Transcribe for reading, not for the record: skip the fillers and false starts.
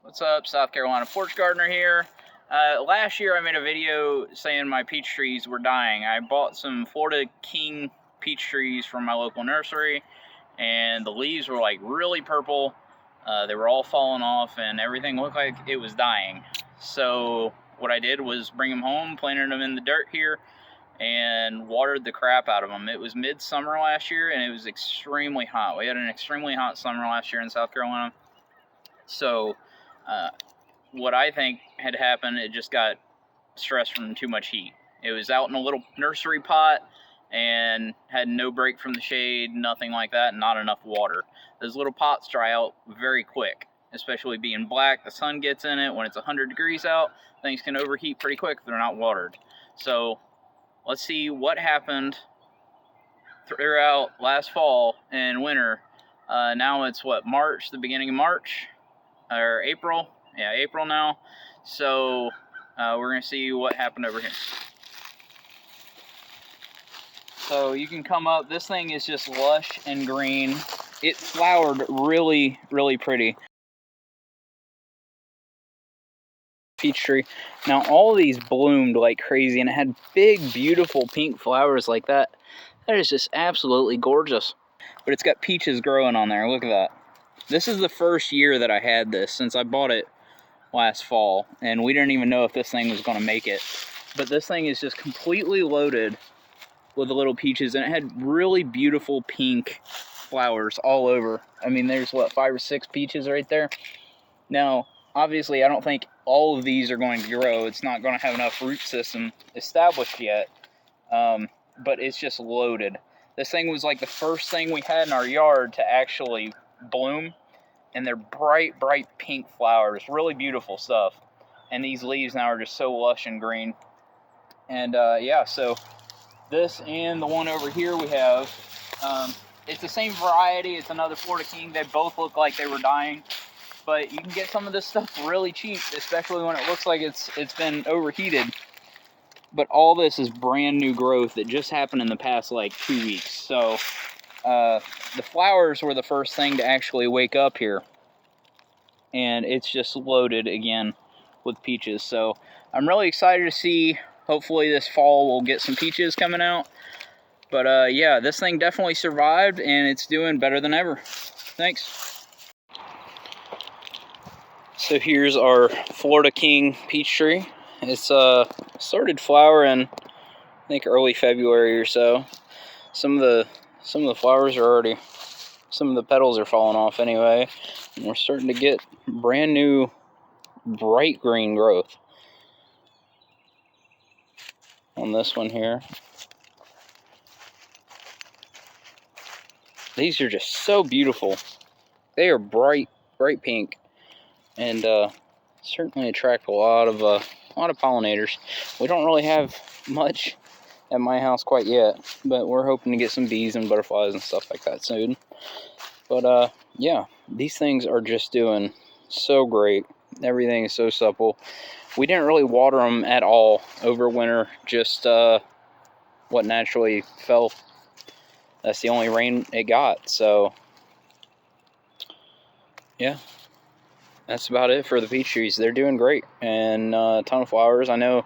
What's up, South Carolina porch gardener here. Last year I made a video saying my peach trees were dying. I bought some Florida King peach trees from my local nursery, and the leaves were like really purple. They were all falling off and everything looked like it was dying. So what I did was bring them home, planted them in the dirt here, and watered the crap out of them. It was midsummer last year and it was extremely hot. We had an extremely hot summer last year in South Carolina. So what I think had happened, it just got stressed from too much heat. It was out in a little nursery pot and had no break from the shade, nothing like that, and not enough water. Those little pots dry out very quick, especially being black. The sun gets in it when it's 100 degrees out. Things can overheat pretty quick if they're not watered. So let's see what happened throughout last fall and winter. Now it's what, March, the beginning of March, or April? Yeah, April now. So we're going to see what happened over here. So you can come up. This thing is just lush and green. It flowered really, really pretty. Peach tree. Now all these bloomed like crazy, and it had big, beautiful pink flowers like that. That is just absolutely gorgeous. But it's got peaches growing on there. Look at that. This is the first year that I had this since I bought it last fall, and we didn't even know if this thing was going to make it. But this thing is just completely loaded with the little peaches, and it had really beautiful pink flowers all over. I mean, there's what, 5 or 6 peaches right there. Now obviously I don't think all of these are going to grow. It's not going to have enough root system established yet, but it's just loaded. This thing was like the first thing we had in our yard to actually bloom, and they're bright, bright pink flowers, really beautiful stuff. And these leaves now are just so lush and green. And yeah, so this and the one over here we have, it's the same variety. It's another Florida King. They both look like they were dying, but you can get some of this stuff really cheap, especially when it looks like it's been overheated. But all this is brand new growth that just happened in the past like 2 weeks. So the flowers were the first thing to actually wake up here, and it's just loaded again with peaches. So I'm really excited to see. Hopefully this fall we'll get some peaches coming out. But yeah, this thing definitely survived, and it's doing better than ever. Thanks. So here's our Florida King peach tree. It's started flowering, I think early February or so. Some of the flowers are already, some of the petals are falling off anyway, and we're starting to get brand new bright green growth on this one here. These are just so beautiful. They are bright pink, and certainly attract a lot of pollinators. We don't really have much at my house quite yet, but we're hoping to get some bees and butterflies and stuff like that soon. But yeah, these things are just doing so great. Everything is so supple. We didn't really water them at all over winter, just what naturally fell. That's the only rain it got. So yeah, that's about it for the peach trees. They're doing great, and a ton of flowers. I know